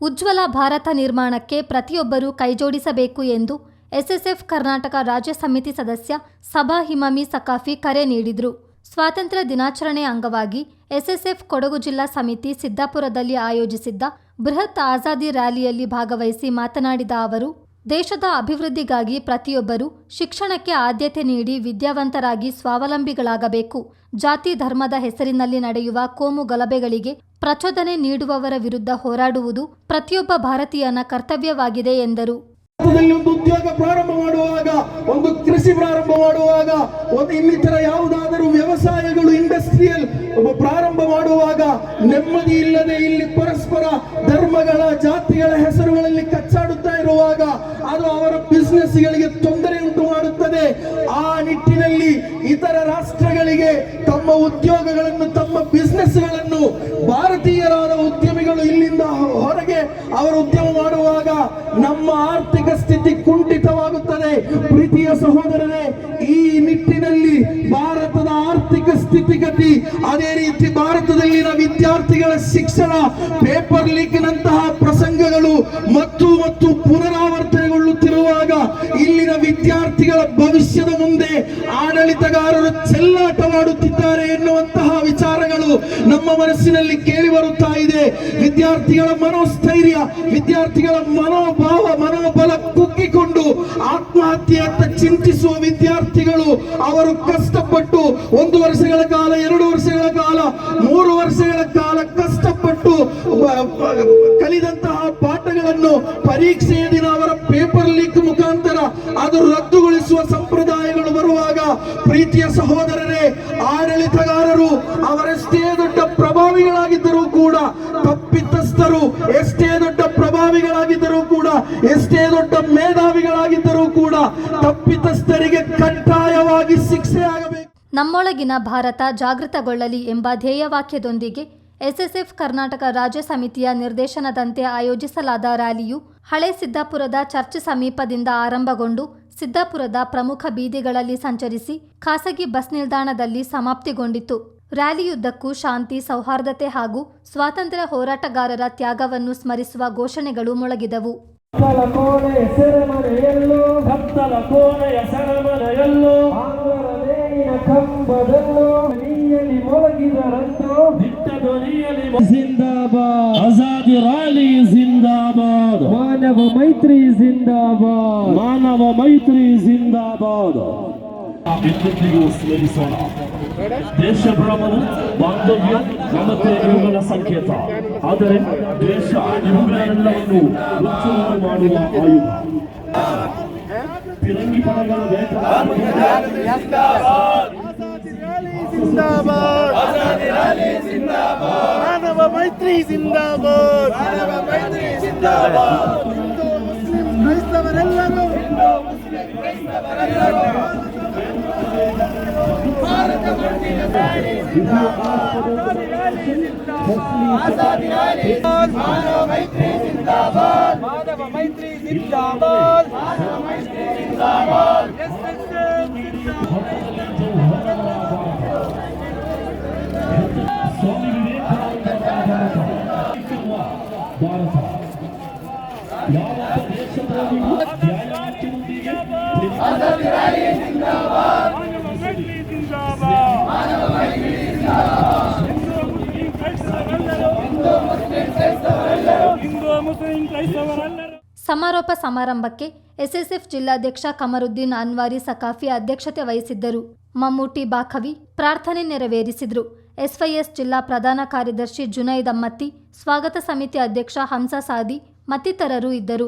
ಉಜ್ವಲ ಭಾರತ ನಿರ್ಮಾಣಕ್ಕೆ ಪ್ರತಿಯೊಬ್ಬರೂ ಕೈಜೋಡಿಸಬೇಕು ಎಂದು ಎಸ್ಎಸ್ಎಫ್ ಕರ್ನಾಟಕ ರಾಜ್ಯ ಸಮಿತಿ ಸದಸ್ಯ ಸಭಾ ಹಿಮಮಿ ಸಕಾಫಿ ಕರೆ ನೀಡಿದರು. ಸ್ವಾತಂತ್ರ್ಯ ದಿನಾಚರಣೆ ಅಂಗವಾಗಿ ಎಸ್ಎಸ್ಎಫ್ ಕೊಡಗು ಜಿಲ್ಲಾ ಸಮಿತಿ ಸಿದ್ದಾಪುರದಲ್ಲಿ ಆಯೋಜಿಸಿದ್ದ ಬೃಹತ್ ಆಜಾದಿ ರ್ಯಾಲಿಯಲ್ಲಿ ಭಾಗವಹಿಸಿ ಮಾತನಾಡಿದ ಅವರು, ದೇಶದ ಅಭಿವೃದ್ಧಿಗಾಗಿ ಪ್ರತಿಯೊಬ್ಬರೂ ಶಿಕ್ಷಣಕ್ಕೆ ಆದ್ಯತೆ ನೀಡಿ ವಿದ್ಯಾವಂತರಾಗಿ ಸ್ವಾವಲಂಬಿಗಳಾಗಬೇಕು. ಜಾತಿ ಧರ್ಮದ ಹೆಸರಿನಲ್ಲಿ ನಡೆಯುವ ಕೋಮು ಗಲಭೆಗಳಿಗೆ ಪ್ರಚೋದನೆ ನೀಡುವವರ ವಿರುದ್ಧ ಹೋರಾಡುವುದು ಪ್ರತಿಯೊಬ್ಬ ಭಾರತೀಯನ ಕರ್ತವ್ಯವಾಗಿದೆ ಎಂದರು. ಒಂದು ಉದ್ಯೋಗ ಪ್ರಾರಂಭ ಮಾಡುವಾಗ, ಒಂದು ಕೃಷಿ ಪ್ರಾರಂಭ ಮಾಡುವಾಗ, ಒಂದು ಇನ್ನಿತರ ಯಾವುದಾದರೂ ವ್ಯವಸಾಯಗಳು ಇಂಡಸ್ಟ್ರಿಯಲ್ ಪ್ರಾರಂಭ ಮಾಡುವಾಗ ನೆಮ್ಮದಿ ಇಲ್ಲದೆ ಇಲ್ಲಿ ಪರಸ್ಪರ ಧರ್ಮಗಳ ಜಾತಿಗಳ ಹೆಸರುಗಳಲ್ಲಿ ಕಚ್ಚಾಡುತ್ತಾ ಇರುವಾಗ ಅದು ಅವರ ಬಿಸ್ನೆಸ್ಗಳಿಗೆ ತೊಂದರೆ ಉಂಟು ಮಾಡುತ್ತದೆ. ಆ ನಿಟ್ಟಿನಲ್ಲಿ ಇತರ ರಾಷ್ಟ್ರಗಳಿಗೆ ತಮ್ಮ ಉದ್ಯೋಗಗಳನ್ನು ತಮ್ಮ ಬಿಸ್ನೆಸ್ಗಳನ್ನು ಭಾರತೀಯರಾದ ಉದ್ಯಮಿಗಳು ಇಲ್ಲಿಂದ ಹೊರಗೆ ಅವರು ಉದ್ಯಮ ಮಾಡುವಾಗ ನಮ್ಮ ಆರ್ಥಿಕ ಸ್ಥಿತಿ ಕುಂಠಿತವಾಗುತ್ತದೆ. ಪ್ರೀತಿಯ ಸಹೋದರರೇ, ಈ ನಿಟ್ಟಿನಲ್ಲಿ ಭಾರತದ ಆರ್ಥಿಕ ಸ್ಥಿತಿಗತಿ, ಅದೇ ರೀತಿ ಭಾರತದಲ್ಲಿನ ವಿದ್ಯಾರ್ಥಿಗಳ ಶಿಕ್ಷಣ, ಪೇಪರ್ ಲೀಕ್ ನಂತಹ ಪ್ರಸಂಗಗಳು ಮತ್ತು ಪುನರಾವರ್ತನೆಗೊಳ್ಳುತ್ತಿರುವಾಗ ಇಲ್ಲಿನ ವಿದ್ಯಾರ್ಥಿಗಳ ಭವಿಷ್ಯದ ಮುಂದೆ ಆಡಳಿತಗಾರರು ಚೆಲ್ಲಾಟವಾಡುತ್ತಿದ್ದಾರೆ ಎನ್ನುವಂತಹ ವಿಚಾರಗಳು ನಮ್ಮ ಮನಸ್ಸಿನಲ್ಲಿ ಕೇಳಿ ಬರುತ್ತಾ ಇದೆ. ವಿದ್ಯಾರ್ಥಿಗಳ ಮನೋಸ್ಥೈರ್ಯ, ವಿದ್ಯಾರ್ಥಿಗಳ ಮನೋಬಲ ಕುಗ್ಗಿಕೊಂಡು ಆತ್ಮಹತ್ಯೆಯತ್ತ ಚಿಂತಿಸುವ ವಿದ್ಯಾರ್ಥಿಗಳು ಅವರು ಕಷ್ಟಪಟ್ಟು 1 ವರ್ಷಗಳ ಕಾಲ, 2 ವರ್ಷಗಳ ಕಾಲ, 3 ವರ್ಷಗಳ ಕಾಲ ಕಷ್ಟಪಟ್ಟು ಕಲಿದಂತಹ ಪಾಠಗಳನ್ನು ಪರೀಕ್ಷೆಯ ದಿನ ಅವರ ಪೇಪರ್ ಲೀಕ್ ಮುಖಾಂತರ ಅದು ರದ್ದುಗೊಳಿಸುವ ಸಂಪ್ರದಾಯಗಳು ಬರುವಾಗ, ಪ್ರೀತಿಯ ಸಹೋದರರೇ, ಆಡಳಿತಗಾರರು ಅವರೆಷ್ಟೇ ದೊಡ್ಡ ಪ್ರಭಾವಿಗಳಾಗಿದ್ದರೂ ಕೂಡ, ತಪ್ಪಿತಸ್ಥರು ಎಷ್ಟೇ ದೊಡ್ಡ ಪ್ರಭಾವಿಗಳಾಗಿದ್ದರೂ ಕೂಡ, ಎಷ್ಟೇ ದೊಡ್ಡ ಮೇಧಾವಿಗಳಾಗಿದ್ದರೂ ಕೂಡ ತಪ್ಪಿತಸ್ಥರಿಗೆ ಕಡ್ಡಾಯವಾಗಿ ಶಿಕ್ಷೆ ಆಗಬೇಕು. ನಮ್ಮೊಳಗಿನ ಭಾರತ ಜಾಗೃತಗೊಳ್ಳಲಿ ಎಂಬ ಧ್ಯೇಯವಾಕ್ಯದೊಂದಿಗೆ ಎಸ್ಎಸ್ಎಫ್ ಕರ್ನಾಟಕ ರಾಜ್ಯ ಸಮಿತಿಯ ನಿರ್ದೇಶನದಂತೆ ಆಯೋಜಿಸಲಾದ ರ್ಯಾಲಿಯು ಹಳೆ ಸಿದ್ದಾಪುರದ ಚರ್ಚ್ ಸಮೀಪದಿಂದ ಆರಂಭಗೊಂಡು ಸಿದ್ದಾಪುರದ ಪ್ರಮುಖ ಬೀದಿಗಳಲ್ಲಿ ಸಂಚರಿಸಿ ಖಾಸಗಿ ಬಸ್ ನಿಲ್ದಾಣದಲ್ಲಿ ಸಮಾಪ್ತಿಗೊಂಡಿತು. ರ್ಯಾಲಿಯುದ್ದಕ್ಕೂ ಶಾಂತಿ, ಸೌಹಾರ್ದತೆ ಹಾಗೂ ಸ್ವಾತಂತ್ರ್ಯ ಹೋರಾಟಗಾರರ ತ್ಯಾಗವನ್ನು ಸ್ಮರಿಸುವ ಘೋಷಣೆಗಳು ಮೊಳಗಿದವು. ಆಜಾದಿ ರ್ಯಾಲಿ ಜಿಂದಾಬಾದ್, ಮಾನವ ಮೈತ್ರಿ ಜಿಂದಾಬಾದ್, ಮಾನವ ಮೈತ್ರಿ ಜಿಂದಾಬಾದ್. ಎಂದೆಂದಿಗೂ ಸ್ಮರಿಸೋಣ. ದೇಶ ಪ್ರೇಮದ ಬಾಂಧವ್ಯ ಮಮತೆ ಇವುಗಳ ಸಂಕೇತ. ಆದರೆ ದೇಶ ಇವುಗಳೆಲ್ಲವನ್ನು ಉಚ್ಚುಂಟು ಮಾಡುವ ಆಯುಧ. ಫಿರಂಗಿ ಪಡೆಗಳ ಮಾನವ ಮೈತ್ರಿ ಜಿಂದಾಬಾದ್, ಮಾನವ ಮೈತ್ರಿ ಜಿಂದಾಬಾದ್. ಹಿಂದೂ ಮುಸ್ಲಿಂ ಕ್ರೈಸ್ತವರೆಲ್ಲರೂ ಭಾರತ ಮಣ್ಣಿನ ದಾಳಿ ಆಜಾದಿ ರ್ಯಾಲಿ, ಮಾನವ ಮೈತ್ರಿ ಜಿಂದಾಬಾದ್, ಮಾನವ ಮೈತ್ರಿ ಜಿಂದಾಬಾದ್, ಮಾನವ ಮೈತ್ರಿ ಜಿಂದಾಬಾದ್. ಸ್ವಾಮಿ ವಿವೇಕಾನಂದ ಭಾರತ ಯಾವ ದೇಶದಲ್ಲಿಯೂ ನ್ಯಾಯಕ್ಕೆ ಆಜಾದಿ ರ್ಯಾಲಿ ಜಿಂದಾಬಾದ್, ಮಾನವ ಮೈತ್ರಿ ಜಿಂದಾಬಾದ್, ಮಾನವ ಮೈತ್ರಿ ಜಿಂದಾಬಾದ್. ಹಿಂದೂ ಮುಸ್ಲಿಂ ಕ್ರೈಸ್ತವರೆಲ್ಲರೂ. ಸಮಾರೋಪ ಸಮಾರಂಭಕ್ಕೆ ಎಸ್ಎಸ್ಎಫ್ ಜಿಲ್ಲಾಧ್ಯಕ್ಷ ಕಮರುದ್ದೀನ್ ಅನ್ವಾರಿ ಸಕಾಫಿ ಅಧ್ಯಕ್ಷತೆ ವಹಿಸಿದ್ದರು. ಮಮ್ಮೂಟಿ ಬಾಖವಿ ಪ್ರಾರ್ಥನೆ ನೆರವೇರಿಸಿದರು. ಎಸ್ವೈಎಸ್ ಜಿಲ್ಲಾ ಪ್ರಧಾನ ಕಾರ್ಯದರ್ಶಿ ಜುನೈದ್ ಅಮ್ಮತ್ತಿ, ಸ್ವಾಗತ ಸಮಿತಿ ಅಧ್ಯಕ್ಷ ಹಂಸ ಸಾದಿ ಮತ್ತಿತರರು ಇದ್ದರು.